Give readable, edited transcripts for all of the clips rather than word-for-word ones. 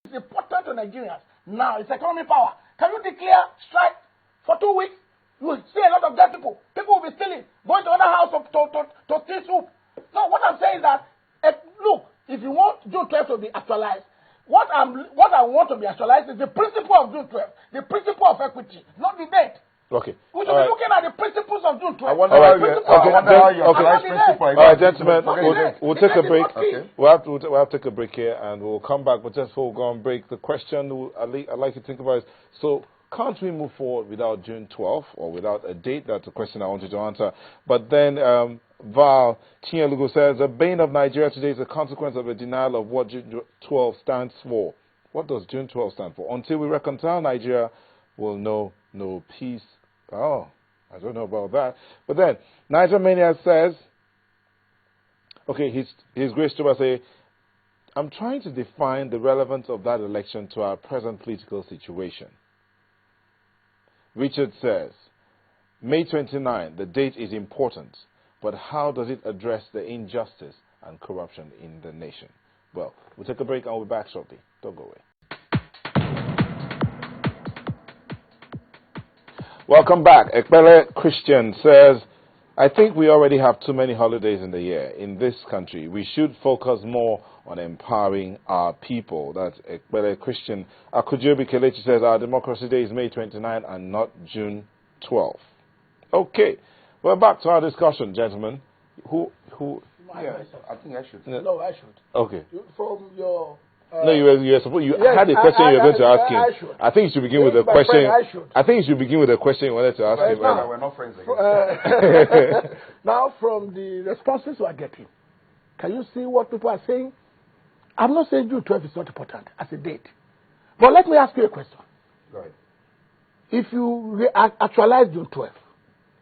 It's important to Nigerians. Now, it's economic power. Can you declare strike for 2 weeks? You will see a lot of dead people. People will be stealing, going to other house to steal soup. No, what I'm saying is that, look, if you want June 12 to be actualized, what I want to be actualized is the principle of June 12, the principle of equity, not the date. Okay. We should be looking at the principles of June 12. I wonder how you apply principle. All right, gentlemen, we'll take a break. Okay. We'll have to take a break here, and we'll come back. But just before we go on break, the question I'd like you to think about is, so can't we move forward without June 12th or without a date? That's a question I wanted to answer. But then Val Chinyalugo says, the bane of Nigeria today is a consequence of a denial of what June 12 stands for. What does June 12 stand for? Until we reconcile Nigeria, we'll know no peace. Oh, I don't know about that. But then, Niger Mania says, okay, his Grace Chuba say, I'm trying to define the relevance of that election to our present political situation. Richard says, May 29, the date is important, but how does it address the injustice and corruption in the nation? Well, we'll take a break and we'll be back shortly. Don't go away. Welcome back. Ekpele Christian says, I think we already have too many holidays in the year in this country. We should focus more on empowering our people. That's Ekpele Christian. Akujobi Kelechi says, our Democracy Day is May 29 and not June 12. Okay. We're back to our discussion, gentlemen. Who? Yeah, I think I should. No, I should. Okay. From your... no, you had a question you were going to ask him. I think you should begin with a question. I think you should begin with a question you wanted to ask him. No, we're not friends again. Now, from the responses we are getting, can you see what people are saying? I'm not saying June 12 is not important as a date. But let me ask you a question. Go ahead. If you actualize June 12,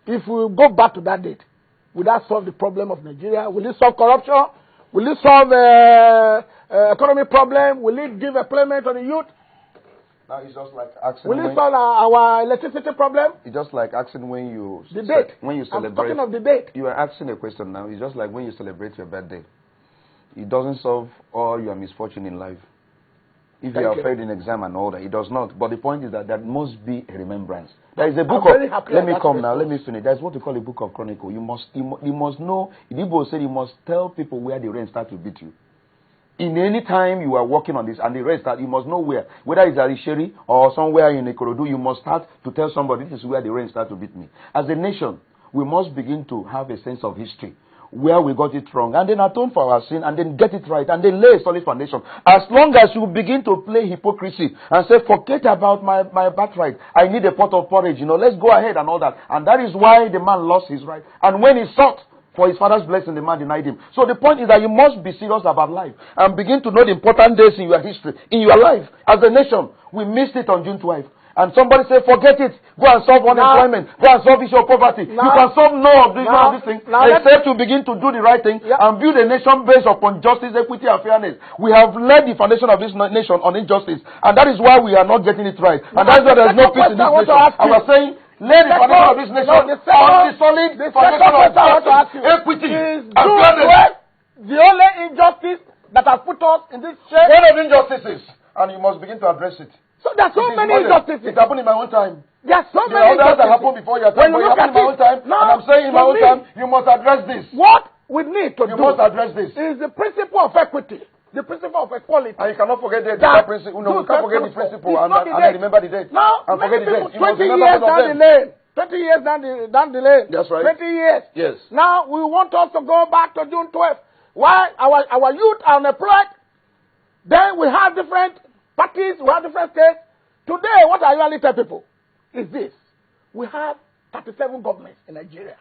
if we go back to that date, will that solve the problem of Nigeria? Will it solve corruption? Will it solve economic problem? Will it give employment to the youth? Now it's just like asking. Will it solve our electricity problem? It's just like asking when you celebrate. I'm talking of the date. You are asking a question now. It's just like when you celebrate your birthday. It doesn't solve all your misfortune in life. If you have failed in exam and all that, it does not. But the point is that there must be a remembrance. There is a book of. Let me come now. Let me finish. There's what we call a book of chronicle. You must know. Igbo said you must tell people where the rain starts to beat you. In any time you are working on this and the rain starts, you must know where. Whether it's Arisheri or somewhere in Ikorodu, you must start to tell somebody this is where the rain starts to beat me. As a nation, we must begin to have a sense of history, where we got it wrong, and then atone for our sin, and then get it right, and then lay a solid foundation. As long as you begin to play hypocrisy and say, forget about my birthright, I need a pot of porridge, let's go ahead and all that. And that is why the man lost his right. And when he sought for his father's blessing, the man denied him. So the point is that you must be serious about life and begin to know the important days in your history, in your life. As a nation, we missed it on June 12th. And somebody say, forget it. Go and solve unemployment. Go and solve issue of poverty. You can solve none of these things except to begin to do the right thing and build a nation based upon justice, equity, and fairness. We have laid the foundation of this nation on injustice. And that is why we are not getting it right. And that's why there is no peace in this nation. And we're saying, lay the foundation of this nation on the solid foundation of justice, equity, and fairness. The only injustice that has put us in this shape. One of the injustices. And you must begin to address it. So there's so many injustices. It happened in my own time. There's so many injustices. That happened before your time, but it happened in my own time. And I'm saying in my own time, you must address this. What we need to do. You must address this. Is the principle of equity. The principle of equality. And you cannot forget the principle. No, you can't forget the principle and remember the date. Now, and forget the date. 20 years down the lane. 20 years down the lane. That's right. 20 years. Yes. Now, we want us to go back to June 12th. Why? Our youth are unemployed. Then we have different parties, we have different states. Today, what I usually tell people is this. We have 37 governments in Nigeria.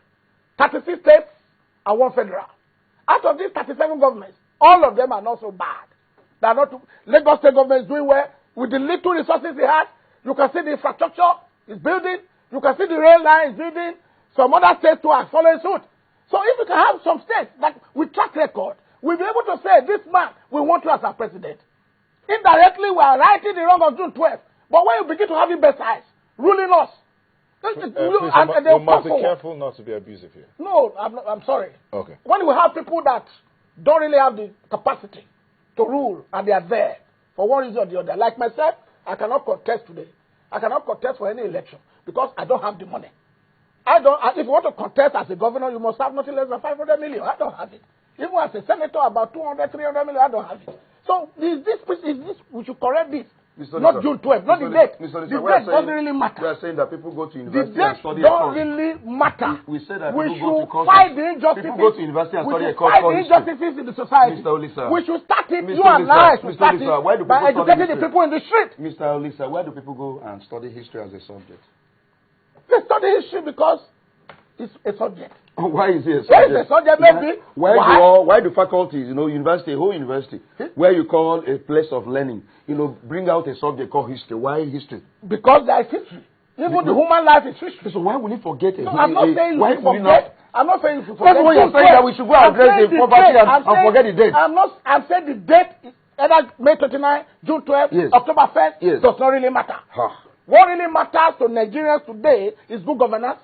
36 states and 1 federal. Out of these 37 governments, all of them are not so bad. They are not Lagos state government is doing well. With the little resources it has, you can see the infrastructure is building. You can see the rail line is building. Some other states too are following suit. So if you can have some states that with track record, we'll be able to say, this man, we want you as our president. Indirectly, we are righting the wrong of June 12th. But when you begin to have imbeciles ruling us, we must be careful not to be abusive here. No, I'm sorry. Okay. When we have people that don't really have the capacity to rule and they are there for one reason or the other. Like myself, I cannot contest today. I cannot contest for any election because I don't have the money. If you want to contest as a governor, you must have nothing less than 500 million. I don't have it. Even as a senator, about 200, 300 million, I don't have it. So is this we should correct this. Not June 12th, not the date. The date doesn't really matter. We are saying that people go to university and study. The date don't really matter. We say that we people should fight the injustices. People go to university and study. We should fight the injustices in the society. Mr. Olisah. We should start it. You and I should start it by educating the people in the street. Mr. Olisah, where do people go and study history as a subject? They study history because it's a subject. Why is it a subject? Why is it a subject, maybe? Why do faculties, university, whole university, where you call a place of learning, bring out a subject called history? Why history? Because there is history. Even the human life is history. So why will you forget it? No, I'm not saying you should forget. I'm not saying you should forget. That's why you're saying that we should go and address the poverty and forget the date. I'm saying the date, either May 29, June 12, yes. October 1st, yes. Does not really matter. What really matters to Nigerians today is good governance.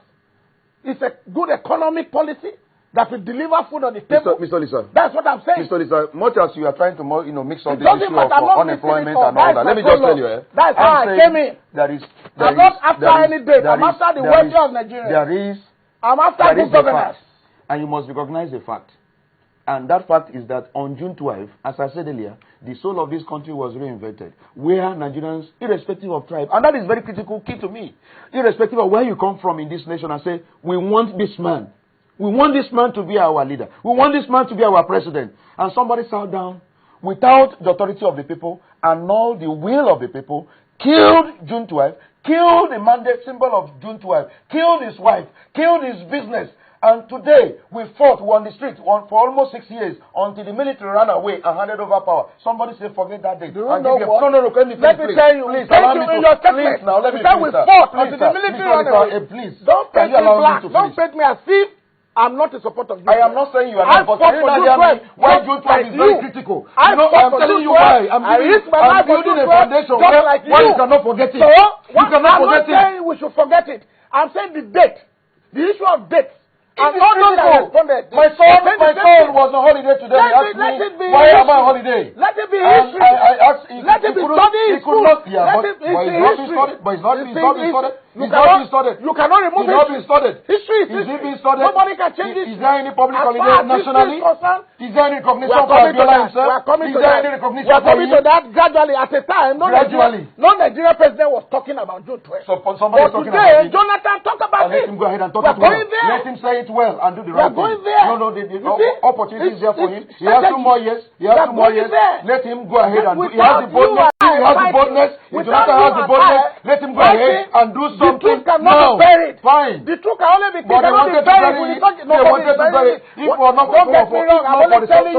It's a good economic policy that will deliver food on the table. Mr. Olisah. That's what I'm saying. Mr. Olisah, much as you are trying to mix up the issue of unemployment and all that, let me just tell you. That's how I came in. I'm not after any date. I'm after the welfare of Nigerians. I'm after good governance. And you must recognize the fact. And that fact is that on June 12, as I said earlier, the soul of this country was reinvented, where Nigerians, irrespective of tribe, and that is very critical key to me, irrespective of where you come from in this nation, and say, we want this man. We want this man to be our leader. We want this man to be our president. And somebody sat down without the authority of the people and all the will of the people, killed June 12, killed the mandate symbol of June 12, killed his wife, killed his business. And today, we fought, we were on the street for almost 6 years until the military ran away and handed over power. Somebody said, forget that day. No, let me tell you. Please, allow me to. Please, now, let me finish. We fought until the military ran away. Please, don't paint me black. Don't paint me as if I'm not in support of June 12. I am not saying you are not, but why June 12 is very critical. I'm telling you why. I'm building a foundation why you cannot forget it. You cannot forget it. I'm not saying we should forget it. I'm saying the date. The issue of dates. And all those that responded. My son was on holiday today. He asked me, why am I on holiday? Let it be history. I asked him. Let it be studied. He could not. Yeah, but it's not being studied. But it's not being studied. It's not being studied. You cannot remove it. It's not being studied. History is history. Is it being studied? Nobody can change it. Is there any public holiday nationally? Is there any recognition for Abiola himself? Is there any recognition for him? We are coming to that gradually at a time. Gradually. No Nigerian president was talking about June 12. So somebody talking about it. Jonathan talk about it. Let him go ahead and talk about it. Let him say it well and do the right thing. No, the opportunity is there for him. He has 2 more years. Let him go ahead and do. He has the boldness. He has the boldness. Jonathan has the boldness. Let him go ahead and do something. The truth cannot be buried. Fine. The truth can only be bury it. They wanted to bury it. If we are not for some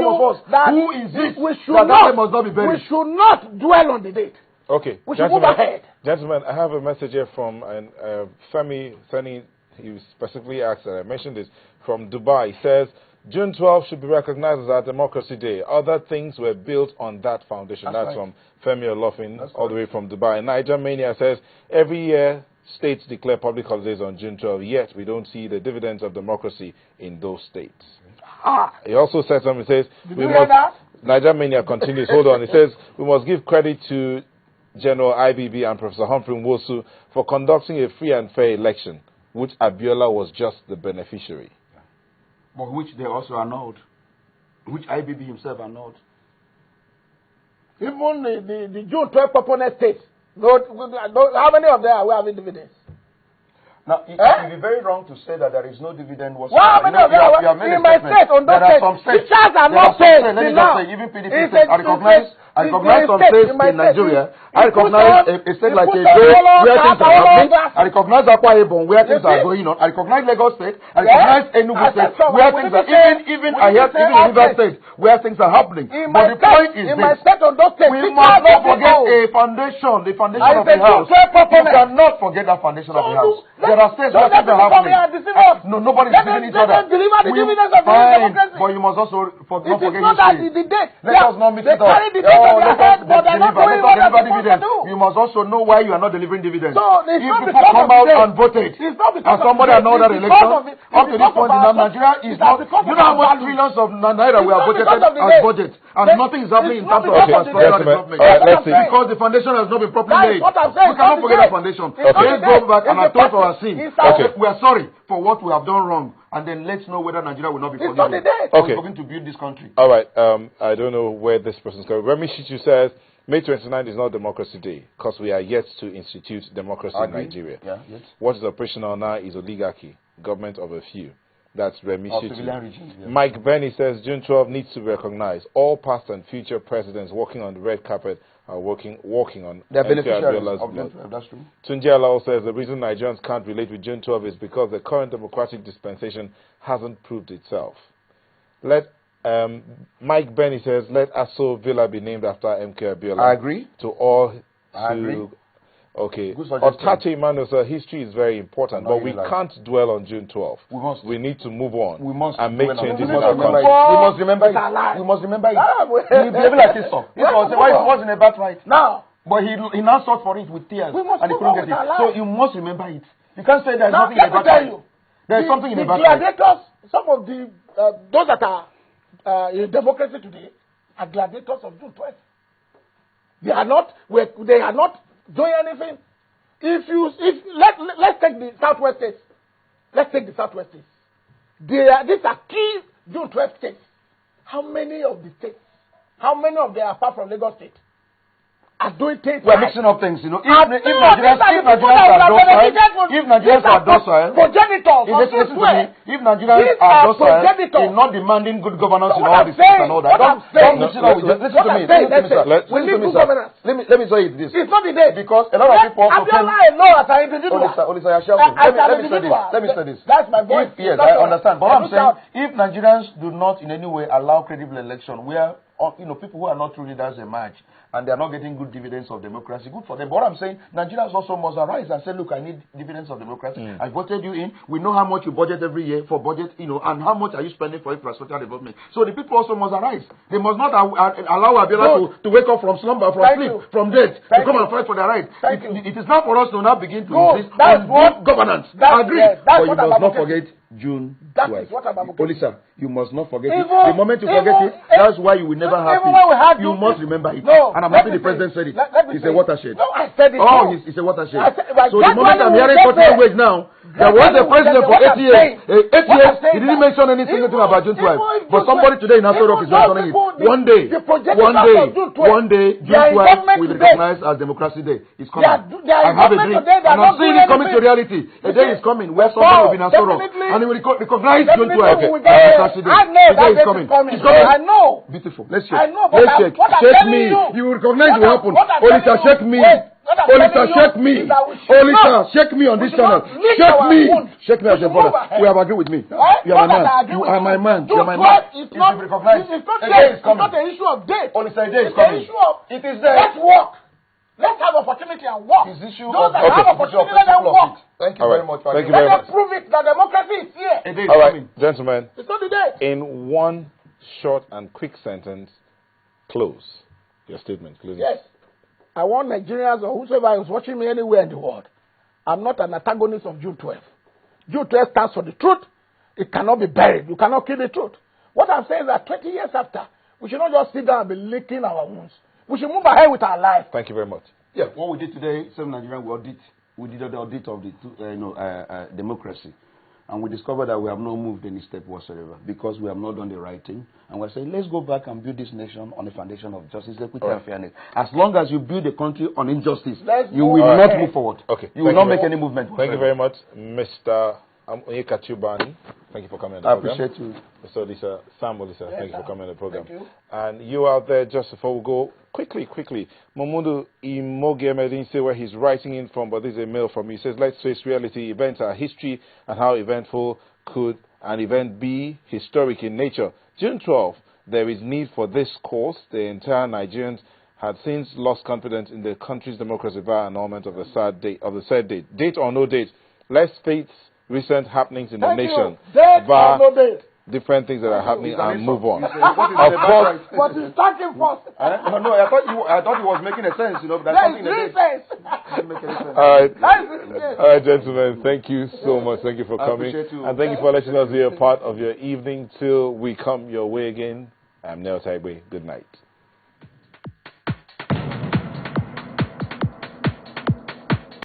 of us, who is this that must not be buried? We should not dwell on the date. Okay. We should move ahead. Gentlemen, I have a message here from Femi Sani. He specifically asked, I mentioned this, from Dubai. He says, June 12 should be recognized as our Democracy Day. Other things were built on that foundation. That's from Femi Olofin, all the way from Dubai. Niger Mania says, every year, states declare public holidays on June 12, yet we don't see the dividends of democracy in those states. He also said something, he says, Niger Mania continues, hold on, he says, we must give credit to General IBB and Professor Humphrey Nwosu for conducting a free and fair election, which Abiola was just the beneficiary. But which they also annulled, which IBB himself annulled. Even the June 12 proponent states, how many of them are we having dividends? Now, it would be very wrong to say that there is no dividend whatsoever. Well, how many of them are in my state, on those states? The charts are not paid. Let me just say, even PDP states, I recognize some states in Nigeria. I recognize a state like Edo where things are happening. I recognize Akwa Ibom where things are going on. I recognize Lagos State. I recognize Enugu State where things are even River State where things are happening. But the point is this: we must not forget a foundation, the foundation of the house. You cannot forget that foundation of the house. There are states where things are happening. No, nobody is deceiving each other. Fine, but you must also not forget history. Let us not mix it up. but they're not doing what they're supposed to do. You must also know why you are not delivering dividends. So if people come out and voted, and somebody another election, up to this point in time, Nigeria is not. You know how much trillions of naira we have voted as budget, and nothing is happening in terms of infrastructure development. Because the foundation has not been properly laid. We cannot forget the foundation. Let's go back and atone for our sin. We are sorry for what we have done wrong, and then let's know whether Nigeria will not be forgiven. Okay. We're going to build this country. All right. I don't know where this person's going. Remy Shichu says May 29 is not Democracy Day because we are yet to institute democracy in Nigeria. Yeah, yes. What is operational now is oligarchy, government of a few. That's Remy Shichu. Regions, yeah. Mike Benny says June 12 needs to be recognized. All past and future presidents walking on the red carpet are walking on They're beneficiaries Abiola's of blood. June 12, that's true. Tunji Alao says the reason Nigerians can't relate with June 12 is because the current democratic dispensation hasn't proved itself. Mike Benny says, let Aso Villa be named after MK Abiola. I agree. I agree. Okay. Otache Emmanuel says history is very important, but we can't dwell on June 12th. We need to move on and make changes in our country. We must remember it. We must remember it. He behaved like this stuff. He wasn't a birthright. Now. But he now sought for it with tears, and he couldn't get it. So you must remember it. You can't say there's nothing in the birthright. There's something in the birthright. Gladiators, some of the those that are in democracy today are gladiators of June 12th. They are not doing anything. Let's take the Southwest states. Let's take the Southwest states. These are key June 12th states. How many of the states? How many of them, apart from Lagos State, are doing things? We're mixing up things, you know. If Nigerians are docile, progenitors, if Nigerians are docile in not demanding good governance in all these things and all that, don't mix it up. Listen to me, sir. Let me say it this. It's not the day. Because a lot of people also claim. As an individual. Let me say this. That's my voice. Yes, I understand. But I'm saying, if Nigerians do not in any way allow credible election where people who are not true leaders emerge, and they are not getting good dividends of democracy, good for them. But what I'm saying, Nigerians also must arise and say, look, I need dividends of democracy. I voted you in. We know how much you budget every year for budget, and how much are you spending for infrastructure development. So the people also must arise. They must not allow Abiola to wake up from slumber, from sleep, from death, to come and fight for their rights. It is not for us to now begin to insist on good governance. I agree. But you must not forget June 12th. Olisah, you must not forget it. The moment you forget it, that's why you will never have it. You must remember it. And I'm happy the president said it. It's a watershed. No, I said it. Oh, it's a watershed. So the moment I'm hearing 40 language now, there was a president for 8 years. 8 years, he didn't mention any single thing about June 12th. But somebody today in Asoro is mentioning it. One day, June 12th will be recognized as Democracy Day. It's coming. I have a dream. And I'm seeing it coming to reality. A day is coming where somebody will be in Asoro. And he will recognize June 12th. Democracy Day. The day is coming. It's coming. I know. Beautiful. Let's check. Let's check. Shake me. You will recognize it will happen. Olisah, shake me. Olisah, shake me. Olisah, shake me on this channel. Shake me. Shake me as a brother. You have agreed with me. You are my man. You are my man. You are my man. It's not an issue of date. Olisah, a day is coming. It is there. Let's work. Let's have opportunity and work. Those that have opportunity, let them work. Thank you very much. Thank you very much. Let's prove it that democracy is here. A day is coming. All right, gentlemen. It's not the day. In one short and quick sentence, close your statement. Close. Yes. I want Nigerians or whoever is watching me anywhere in the world. I'm not an antagonist of June 12th. June 12th stands for the truth. It cannot be buried. You cannot kill the truth. What I'm saying is that 20 years after, we should not just sit down and be licking our wounds. We should move ahead with our life. Thank you very much. Yeah, what we did today, some Nigerians we did the audit of the democracy. And we discovered that we have not moved any step whatsoever because we have not done the right thing. And we're saying, let's go back and build this nation on a foundation of justice, equity, and fairness. As long as you build a country on injustice, you will not move forward. Okay. You will not make any movement whatsoever. Thank you very much, Mr. Onyekachi Ubani. Thank you for coming on the program. I appreciate you. Mr. Olisah, Olisah, thank you for coming on the program. Thank you. And you out there, just before we go, quickly, Momundu Imoge didn't say where he's writing in from, but this is a mail from you. He says, let's face reality. Events are history, and how eventful could an event be historic in nature. June 12th, there is need for this course. The entire Nigerians had since lost confidence in the country's democracy via annulment of the said date. Date or no date, let's face recent happenings in the nation. Date or no date. different things that are happening and move on. Of course. But he's talking first. No, I thought he was making a sense, you know. That's There is something three that sense. doesn't make any sense. All right, gentlemen. Thank you so much. Thank you for coming. Appreciate you. And thank you for letting us be a part of your evening till we come your way again. I'm Nel Taigwe. Good night.